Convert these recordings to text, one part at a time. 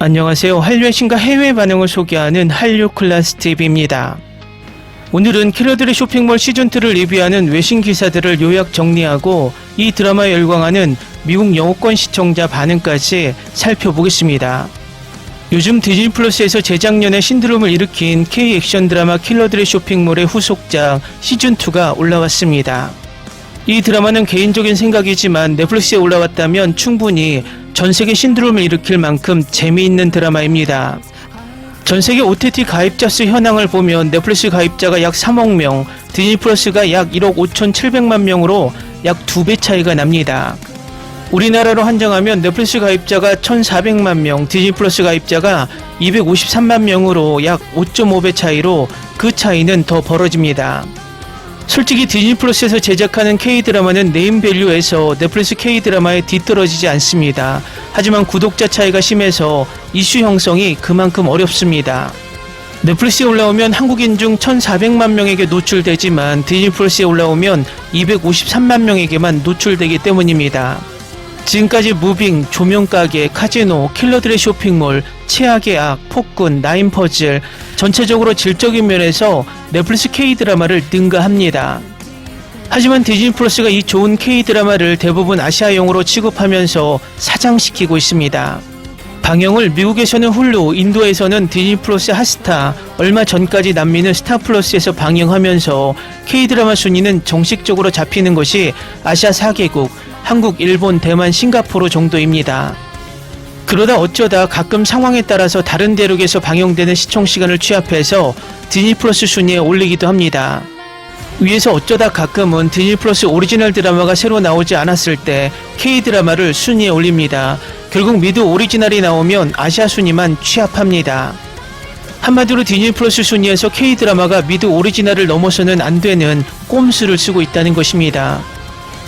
안녕하세요. 한류의 신과 해외 반응을 소개하는 한류 클래스 TV입니다. 오늘은 킬러들의 쇼핑몰 시즌2를 리뷰하는 외신 기사들을 요약 정리하고 이 드라마에 열광하는 미국 영어권 시청자 반응까지 살펴보겠습니다. 요즘 디즈니 플러스에서 재작년에 신드롬을 일으킨 K 액션 드라마 킬러들의 쇼핑몰의 후속작 시즌2가 올라왔습니다. 이 드라마는 개인적인 생각이지만 넷플릭스에 올라왔다면 충분히 전세계 신드롬을 일으킬 만큼 재미있는 드라마입니다. 전세계 OTT 가입자 수 현황을 보면 넷플릭스 가입자가 약 3억 명, 디즈니 플러스가 약 1억 5,700만 명으로 약 2배 차이가 납니다. 우리나라로 한정하면 넷플릭스 가입자가 1,400만 명, 디즈니 플러스 가입자가 253만 명으로 약 5.5배 차이로 그 차이는 더 벌어집니다. 솔직히 디즈니 플러스에서 제작하는 K-드라마는 네임밸류에서 넷플릭스 K-드라마에 뒤떨어지지 않습니다. 하지만 구독자 차이가 심해서 이슈 형성이 그만큼 어렵습니다. 넷플릭스에 올라오면 한국인 중 1,400만 명에게 노출되지만 디즈니 플러스에 올라오면 253만 명에게만 노출되기 때문입니다. 지금까지 무빙, 조명가게, 카지노, 킬러들의 쇼핑몰, 최악의 악, 폭군, 나인퍼즐 전체적으로 질적인 면에서 넷플릭스 K-드라마를 능가합니다. 하지만 디즈니 플러스가 이 좋은 K-드라마를 대부분 아시아용으로 취급하면서 사장시키고 있습니다. 방영을 미국에서는 훌루, 인도에서는 디즈니 플러스 핫스타, 얼마 전까지 남미는 스타 플러스에서 방영하면서 K-드라마 순위는 정식적으로 잡히는 것이 아시아 4개국, 한국, 일본, 대만, 싱가포르 정도입니다. 그러다 어쩌다 가끔 상황에 따라서 다른 대륙에서 방영되는 시청시간을 취합해서 디즈니 플러스 순위에 올리기도 합니다. 위에서 어쩌다 가끔은 디즈니 플러스 오리지널 드라마가 새로 나오지 않았을 때 K-드라마를 순위에 올립니다. 결국 미드 오리지널이 나오면 아시아 순위만 취합합니다. 한마디로 디즈니 플러스 순위에서 K-드라마가 미드 오리지널을 넘어서는 안 되는 꼼수를 쓰고 있다는 것입니다.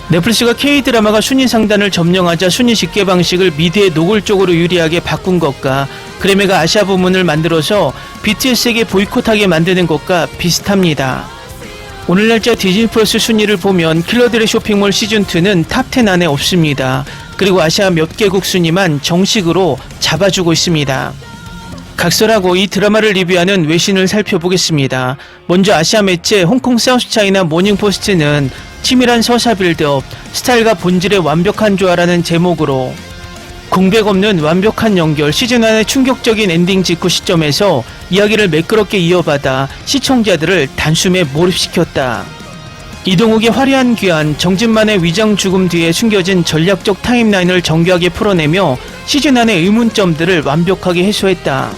넷플릭스가 K-드라마가 순위 상단을 점령하자 순위 집계 방식을 미드의 노골적으로 유리하게 바꾼 것과 그래메가 아시아 부문을 만들어서 BTS에게 보이콧하게 만드는 것과 비슷합니다. 오늘 날짜 디즈니 플러스 순위를 보면 킬러들의 쇼핑몰 시즌2는 탑10 안에 없습니다. 그리고 아시아 몇 개국 순위만 정식으로 잡아주고 있습니다. 각설하고 이 드라마를 리뷰하는 외신을 살펴보겠습니다. 먼저 아시아 매체 홍콩 사우스차이나 모닝포스트는 치밀한 서사 빌드업, 스타일과 본질의 완벽한 조화라는 제목으로 공백 없는 완벽한 연결, 시즌1의 충격적인 엔딩 직후 시점에서 이야기를 매끄럽게 이어받아 시청자들을 단숨에 몰입시켰다. 이동욱의 화려한 귀환, 정진만의 위장 죽음 뒤에 숨겨진 전략적 타임라인을 정교하게 풀어내며 시즌1의 의문점들을 완벽하게 해소했다.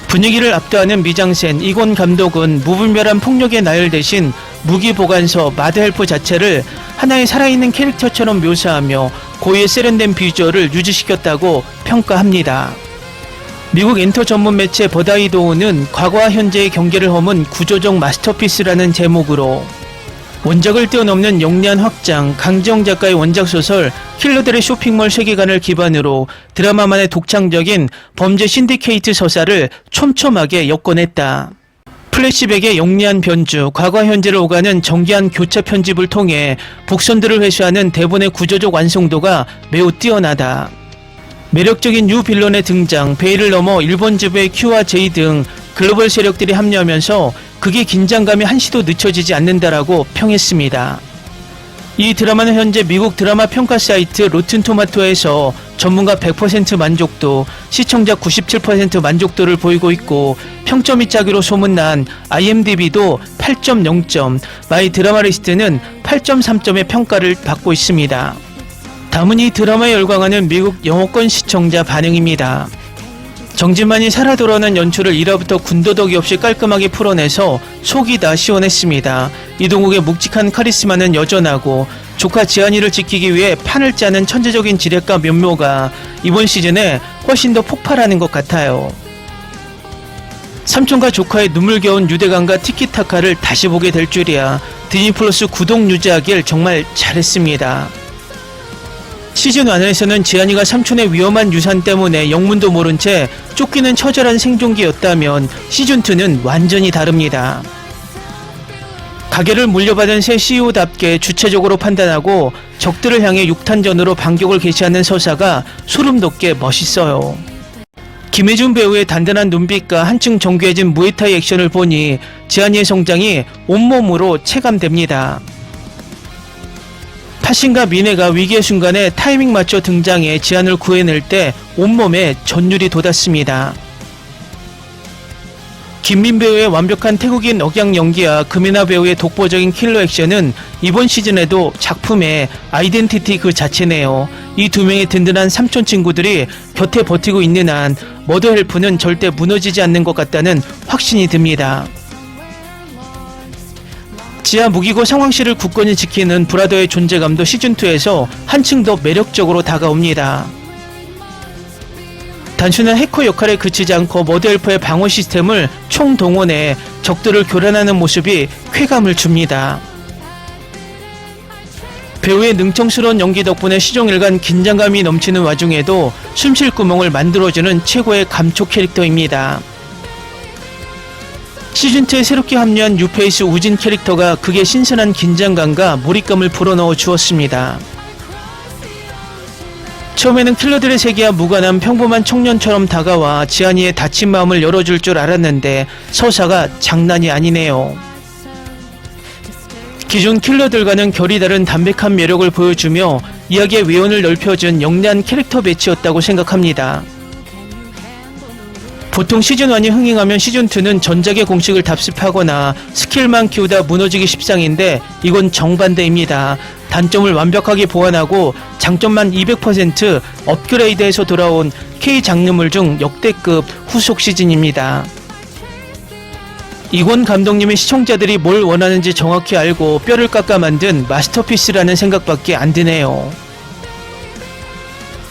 분위기를 압도하는 미장센, 이권 감독은 무분별한 폭력의 나열 대신 무기 보관서, 마드헬프 자체를 하나의 살아있는 캐릭터처럼 묘사하며 고유의 세련된 비주얼을 유지시켰다고 평가합니다. 미국 엔터 전문 매체 버다이도우는 과거와 현재의 경계를 허문 구조적 마스터피스라는 제목으로 원작을 뛰어넘는 영리한 확장, 강지영 작가의 원작 소설 킬러들의 쇼핑몰 세계관을 기반으로 드라마만의 독창적인 범죄 신디케이트 서사를 촘촘하게 엮어냈다. 플래시백의 영리한 변주, 과거와 현재를 오가는 정교한 교차 편집을 통해 복선들을 회수하는 대본의 구조적 완성도가 매우 뛰어나다. 매력적인 뉴 빌런의 등장, 베일을 넘어 일본 지부의 Q와 J 등 글로벌 세력들이 합류하면서 극의 긴장감이 한시도 늦춰지지 않는다라고 평했습니다. 이 드라마는 현재 미국 드라마 평가 사이트 로튼토마토에서 전문가 100% 만족도, 시청자 97% 만족도를 보이고 있고 평점이 짜기로 소문난 IMDb도 8.0점, 마이 드라마리스트는 8.3점의 평가를 받고 있습니다. 다음은 이 드라마에 열광하는 미국 영어권 시청자 반응입니다. 정진만이 살아 돌아오는 연출을 1화부터 군더더기 없이 깔끔하게 풀어내서 속이 다 시원했습니다. 이동욱의 묵직한 카리스마는 여전하고 조카 지한이를 지키기 위해 판을 짜는 천재적인 지략과 면모가 이번 시즌에 훨씬 더 폭발하는 것 같아요. 삼촌과 조카의 눈물겨운 유대감과 티키타카를 다시 보게 될 줄이야. 디즈니 플러스 구독 유지하길 정말 잘했습니다. 시즌1에서는 지한이가 삼촌의 위험한 유산 때문에 영문도 모른 채 쫓기는 처절한 생존기였다면 시즌2는 완전히 다릅니다. 가게를 물려받은 새 CEO답게 주체적으로 판단하고 적들을 향해 육탄전으로 반격을 개시하는 서사가 소름 돋게 멋있어요. 김혜준 배우의 단단한 눈빛과 한층 정교해진 무에타이 액션을 보니 지안이의 성장이 온몸으로 체감됩니다. 타신과 미네가 위기의 순간에 타이밍 맞춰 등장해 지안을 구해낼 때 온몸에 전율이 돋았습니다. 김민 배우의 완벽한 태국인 억양 연기와 금이나 배우의 독보적인 킬러 액션은 이번 시즌에도 작품의 아이덴티티 그 자체네요. 이 두 명의 든든한 삼촌 친구들이 곁에 버티고 있는 한 머더 헬프는 절대 무너지지 않는 것 같다는 확신이 듭니다. 지하 무기고 상황실을 굳건히 지키는 브라더의 존재감도 시즌2에서 한층 더 매력적으로 다가옵니다. 단순한 해커 역할에 그치지 않고 머드엘프의 방어 시스템을 총동원해 적들을 교란하는 모습이 쾌감을 줍니다. 배우의 능청스러운 연기 덕분에 시종일관 긴장감이 넘치는 와중에도 숨쉴 구멍을 만들어주는 최고의 감촉 캐릭터입니다. 시즌2에 새롭게 합류한 뉴페이스 우진 캐릭터가 극의 신선한 긴장감과 몰입감을 불어넣어 주었습니다. 처음에는 킬러들의 세계와 무관한 평범한 청년처럼 다가와 지안이의 다친 마음을 열어줄 줄 알았는데 서사가 장난이 아니네요. 기존 킬러들과는 결이 다른 담백한 매력을 보여주며 이야기의 외연을 넓혀준 영리한 캐릭터 배치였다고 생각합니다. 보통 시즌1이 흥행하면 시즌2는 전작의 공식을 답습하거나 스킬만 키우다 무너지기 십상인데 이건 정반대입니다. 단점을 완벽하게 보완하고 장점만 200% 업그레이드해서 돌아온 K 장르물 중 역대급 후속 시즌입니다. 이권 감독님의 시청자들이 뭘 원하는지 정확히 알고 뼈를 깎아 만든 마스터피스라는 생각밖에 안 드네요.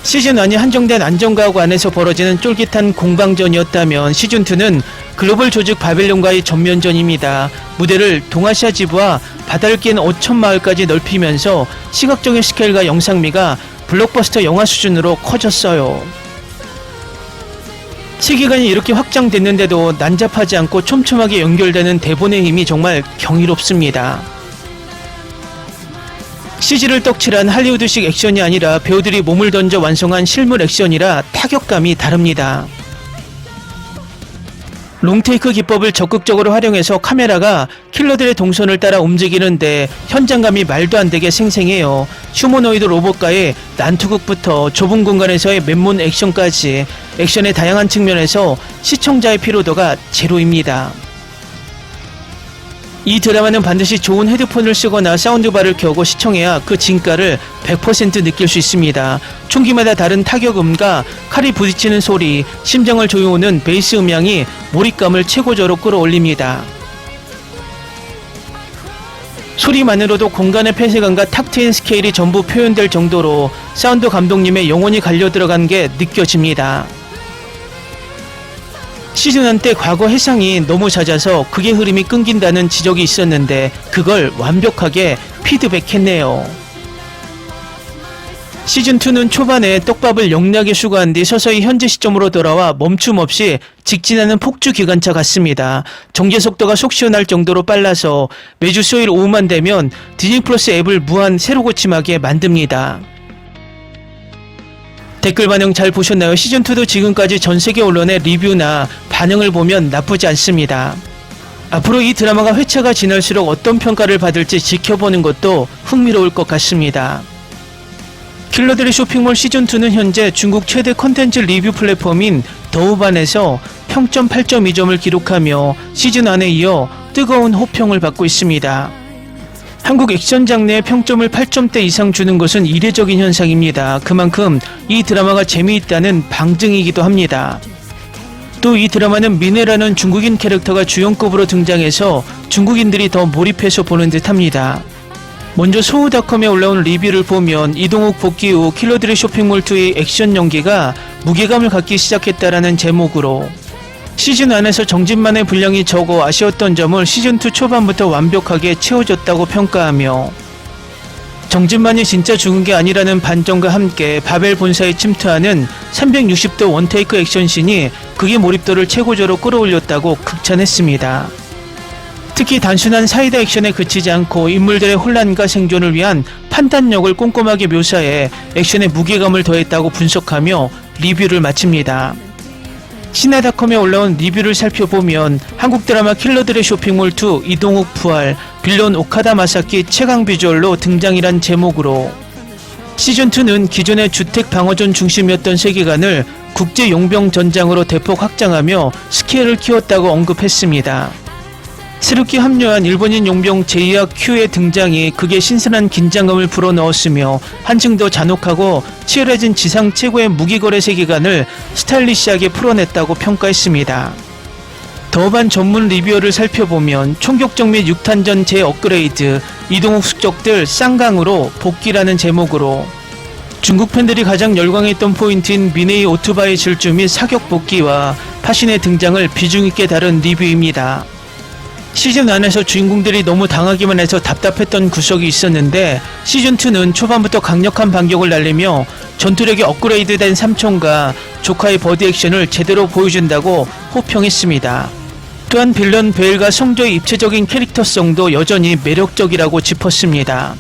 시즌1이 한정된 안전가옥 안에서 벌어지는 쫄깃한 공방전이었다면 시즌2는 글로벌 조직 바벨론과의 전면전입니다. 무대를 동아시아 지부와 바다를 낀 어촌 마을까지 넓히면서 시각적인 스케일과 영상미가 블록버스터 영화 수준으로 커졌어요. 세계관이 이렇게 확장됐는데도 난잡하지 않고 촘촘하게 연결되는 대본의 힘이 정말 경이롭습니다. CG를 떡칠한 할리우드식 액션이 아니라 배우들이 몸을 던져 완성한 실물 액션이라 타격감이 다릅니다. 롱테이크 기법을 적극적으로 활용해서 카메라가 킬러들의 동선을 따라 움직이는데 현장감이 말도 안 되게 생생해요. 휴머노이드 로봇과의 난투극부터 좁은 공간에서의 맨몸 액션까지 액션의 다양한 측면에서 시청자의 피로도가 제로입니다. 이 드라마는 반드시 좋은 헤드폰을 쓰거나 사운드바를 켜고 시청해야 그 진가를 100% 느낄 수 있습니다. 총기마다 다른 타격음과 칼이 부딪히는 소리, 심장을 조여오는 베이스 음향이 몰입감을 최고조로 끌어올립니다. 소리만으로도 공간의 폐쇄감과 탁 트인 스케일이 전부 표현될 정도로 사운드 감독님의 영혼이 갈려 들어간 게 느껴집니다. 시즌1 때 과거 해상이 너무 잦아서 극의 흐름이 끊긴다는 지적이 있었는데 그걸 완벽하게 피드백했네요. 시즌2는 초반에 떡밥을 영리하게 수거한 뒤 서서히 현재 시점으로 돌아와 멈춤 없이 직진하는 폭주 기관차 같습니다. 정제 속도가 속 시원할 정도로 빨라서 매주 수요일 오후만 되면 디즈니 플러스 앱을 무한 새로 고침하게 만듭니다. 댓글 반응 잘 보셨나요? 시즌2도 지금까지 전세계 언론의 리뷰나 반응을 보면 나쁘지 않습니다. 앞으로 이 드라마가 회차가 지날수록 어떤 평가를 받을지 지켜보는 것도 흥미로울 것 같습니다. 킬러들의 쇼핑몰 시즌2는 현재 중국 최대 컨텐츠 리뷰 플랫폼인 더우반에서 평점 8.2점을 기록하며 시즌1에 이어 뜨거운 호평을 받고 있습니다. 한국 액션 장르의 평점을 8점대 이상 주는 것은 이례적인 현상입니다. 그만큼 이 드라마가 재미있다는 방증이기도 합니다. 또 이 드라마는 미네라는 중국인 캐릭터가 주연급으로 등장해서 중국인들이 더 몰입해서 보는 듯 합니다. 먼저 소우닷컴에 올라온 리뷰를 보면 이동욱 복귀 후 킬러들의 쇼핑몰2의 액션 연기가 무게감을 갖기 시작했다라는 제목으로 시즌1에서 정진만의 분량이 적어 아쉬웠던 점을 시즌2 초반부터 완벽하게 채워줬다고 평가하며 정진만이 진짜 죽은 게 아니라는 반전과 함께 바벨 본사에 침투하는 360도 원테이크 액션씬이 극의 몰입도를 최고조로 끌어올렸다고 극찬했습니다. 특히 단순한 사이다 액션에 그치지 않고 인물들의 혼란과 생존을 위한 판단력을 꼼꼼하게 묘사해 액션에 무게감을 더했다고 분석하며 리뷰를 마칩니다. 시네닷컴에 올라온 리뷰를 살펴보면 한국 드라마 킬러들의 쇼핑몰 2 이동욱 부활, 빌런 오카다 마사키 최강 비주얼로 등장이란 제목으로 시즌2는 기존의 주택 방어전 중심이었던 세계관을 국제 용병 전장으로 대폭 확장하며 스케일을 키웠다고 언급했습니다. 새롭게 합류한 일본인 용병 제이와 큐의 등장이 극에 신선한 긴장감을 불어넣었으며 한층 더 잔혹하고 치열해진 지상 최고의 무기거래 세계관을 스타일리시하게 풀어냈다고 평가했습니다. 더반 전문 리뷰어를 살펴보면 총격전 및 6탄전 재업그레이드, 이동욱 숙적들 쌍강으로 복귀라는 제목으로 중국 팬들이 가장 열광했던 포인트인 미네이 오토바이 질주 및 사격 복귀와 파신의 등장을 비중있게 다룬 리뷰입니다. 시즌1에서 주인공들이 너무 당하기만 해서 답답했던 구석이 있었는데 시즌2는 초반부터 강력한 반격을 날리며 전투력이 업그레이드된 삼총과 조카의 버디 액션을 제대로 보여준다고 호평했습니다. 또한 빌런 베일과 성조의 입체적인 캐릭터성도 여전히 매력적이라고 짚었습니다.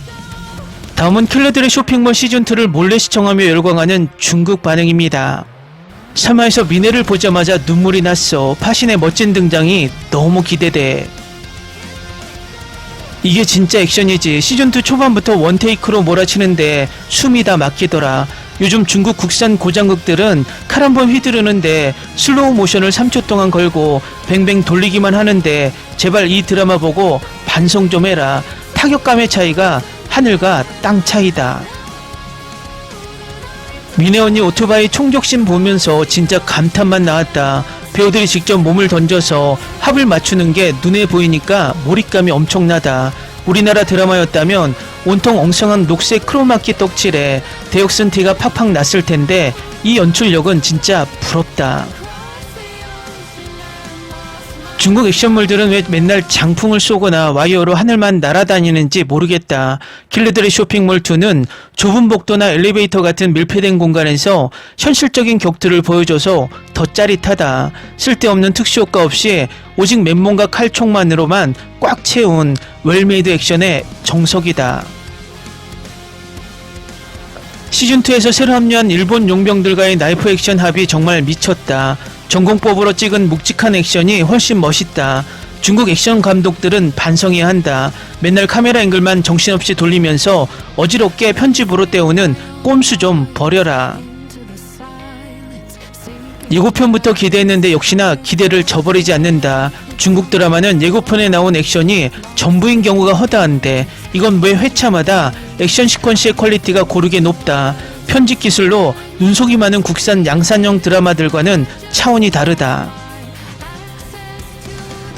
다음은 킬러들의 쇼핑몰 시즌2를 몰래 시청하며 열광하는 중국 반응입니다. 3화에서 미네를 보자마자 눈물이 났어. 파신의 멋진 등장이 너무 기대돼. 이게 진짜 액션이지. 시즌2 초반부터 원테이크로 몰아치는데 숨이 다 막히더라. 요즘 중국 국산 고장극들은 칼 한번 휘두르는데 슬로우 모션을 3초 동안 걸고 뱅뱅 돌리기만 하는데 제발 이 드라마 보고 반성 좀 해라. 타격감의 차이가 하늘과 땅 차이다. 미네 언니 오토바이 총격신 보면서 진짜 감탄만 나왔다. 배우들이 직접 몸을 던져서 합을 맞추는 게 눈에 보이니까 몰입감이 엄청나다. 우리나라 드라마였다면 온통 엉성한 녹색 크로마키 떡칠에 대역슨 티가 팍팍 났을 텐데 이 연출력은 진짜 부럽다. 중국 액션물들은 왜 맨날 장풍을 쏘거나 와이어로 하늘만 날아다니는지 모르겠다. 킬러들의 쇼핑몰2는 좁은 복도나 엘리베이터 같은 밀폐된 공간에서 현실적인 격투를 보여줘서 더 짜릿하다. 쓸데없는 특수효과 없이 오직 맨몸과 칼총만으로만 꽉 채운 웰메이드 액션의 정석이다. 시즌2에서 새로 합류한 일본 용병들과의 나이프 액션 합이 정말 미쳤다. 전공법으로 찍은 묵직한 액션이 훨씬 멋있다. 중국 액션 감독들은 반성해야 한다. 맨날 카메라 앵글만 정신없이 돌리면서 어지럽게 편집으로 때우는 꼼수 좀 버려라. 예고편부터 기대했는데 역시나 기대를 저버리지 않는다. 중국 드라마는 예고편에 나온 액션이 전부인 경우가 허다한데 이건 왜 회차마다 액션 시퀀스의 퀄리티가 고르게 높다. 편집 기술로 눈속이 많은 국산 양산형 드라마들과는 차원이 다르다.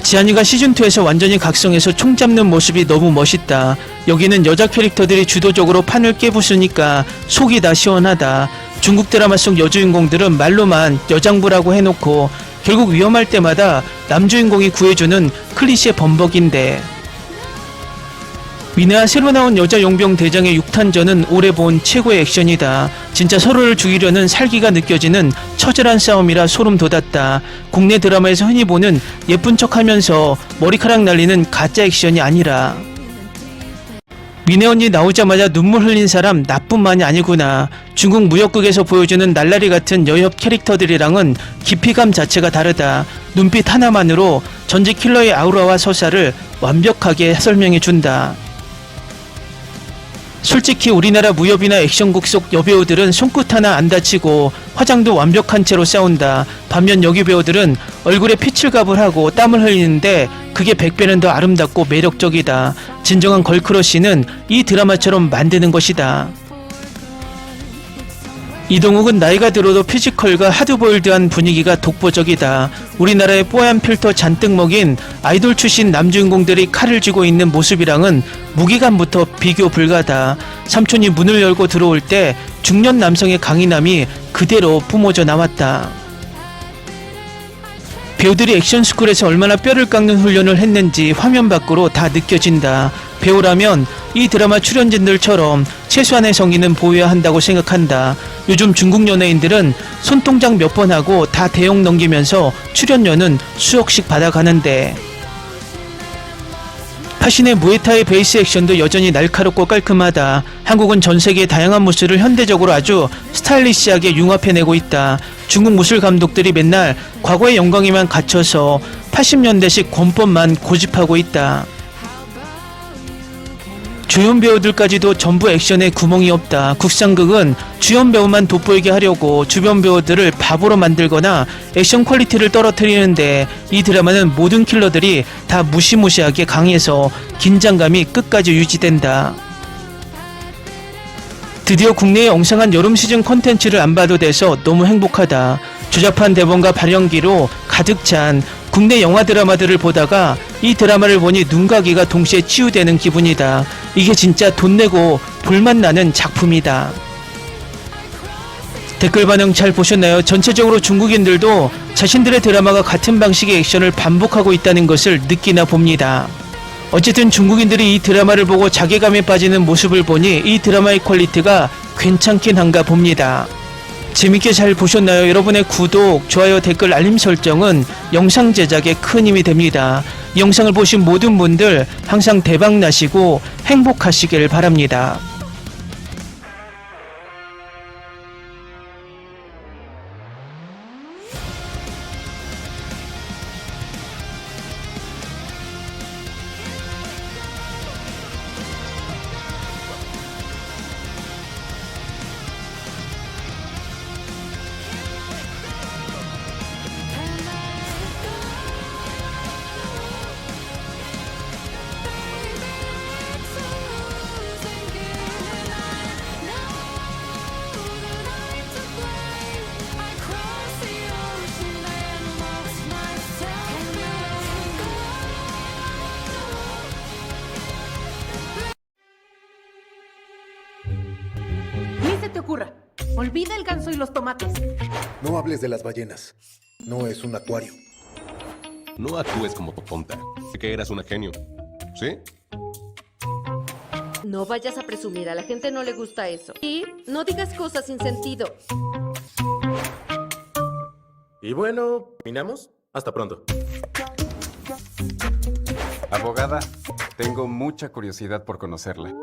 지한이가 시즌2에서 완전히 각성해서 총 잡는 모습이 너무 멋있다. 여기는 여자 캐릭터들이 주도적으로 판을 깨부수니까 속이 다 시원하다. 중국 드라마 속 여주인공들은 말로만 여장부라고 해놓고 결국 위험할 때마다 남주인공이 구해주는 클리셰 범벅인데 미네와 새로 나온 여자 용병 대장의 6탄전은 올해 본 최고의 액션이다. 진짜 서로를 죽이려는 살기가 느껴지는 처절한 싸움이라 소름 돋았다. 국내 드라마에서 흔히 보는 예쁜 척하면서 머리카락 날리는 가짜 액션이 아니라 미네 언니 나오자마자 눈물 흘린 사람 나뿐만이 아니구나. 중국 무역극에서 보여주는 날라리 같은 여협 캐릭터들이랑은 깊이감 자체가 다르다. 눈빛 하나만으로 전직 킬러의 아우라와 서사를 완벽하게 설명해준다. 솔직히 우리나라 무협이나 액션극 속 여배우들은 손끝 하나 안 다치고 화장도 완벽한 채로 싸운다. 반면 여기 배우들은 얼굴에 피칠갑을 하고 땀을 흘리는데 그게 100배는 더 아름답고 매력적이다. 진정한 걸크러쉬는 이 드라마처럼 만드는 것이다. 이동욱은 나이가 들어도 피지컬과 하드보일드한 분위기가 독보적이다. 우리나라의 뽀얀 필터 잔뜩 먹인 아이돌 출신 남주인공들이 칼을 쥐고 있는 모습이랑은 무게감부터 비교 불가다. 삼촌이 문을 열고 들어올 때 중년 남성의 강인함이 그대로 뿜어져 나왔다. 배우들이 액션스쿨에서 얼마나 뼈를 깎는 훈련을 했는지 화면 밖으로 다 느껴진다. 배우라면 이 드라마 출연진들처럼 최소한의 성의는 보여야 한다고 생각한다. 요즘 중국 연예인들은 손동작 몇 번 하고 다 대용 넘기면서 출연료는 수억씩 받아가는데 파신의 무에타이 베이스 액션도 여전히 날카롭고 깔끔하다. 한국은 전 세계의 다양한 무술을 현대적으로 아주 스타일리시하게 융합해내고 있다. 중국 무술 감독들이 맨날 과거의 영광에만 갇혀서 80년대식 권법만 고집하고 있다. 주연 배우들까지도 전부 액션에 구멍이 없다. 국산극은 주연 배우만 돋보이게 하려고 주변 배우들을 바보로 만들거나 액션 퀄리티를 떨어뜨리는데, 이 드라마는 모든 킬러들이 다 무시무시하게 강해서 긴장감이 끝까지 유지된다. 드디어 국내의 엉성한 여름 시즌 콘텐츠를 안 봐도 돼서 너무 행복하다. 조잡한 대본과 발연기로 가득 찬 국내 영화 드라마들을 보다가 이 드라마를 보니 눈가기가 동시에 치유되는 기분이다. 이게 진짜 돈 내고 볼맛 나는 작품이다. 댓글 반응 잘 보셨나요? 전체적으로 중국인들도 자신들의 드라마가 같은 방식의 액션을 반복하고 있다는 것을 느끼나 봅니다. 어쨌든 중국인들이 이 드라마를 보고 자괴감에 빠지는 모습을 보니 이 드라마의 퀄리티가 괜찮긴 한가 봅니다. 재밌게 잘 보셨나요? 여러분의 구독, 좋아요, 댓글, 알림 설정은 영상 제작에 큰 힘이 됩니다. 이 영상을 보신 모든 분들 항상 대박 나시고 행복하시길 바랍니다. Ni se te ocurra. Olvida el ganso y los tomates. No hables de las ballenas. No es un acuario. No actúes como tonta. Que eras una genio. ¿Sí? No vayas a presumir, a la gente no le gusta eso. Y no digas cosas sin sentido. Y bueno, ¿terminamos? Hasta pronto. Abogada, tengo mucha curiosidad por conocerla.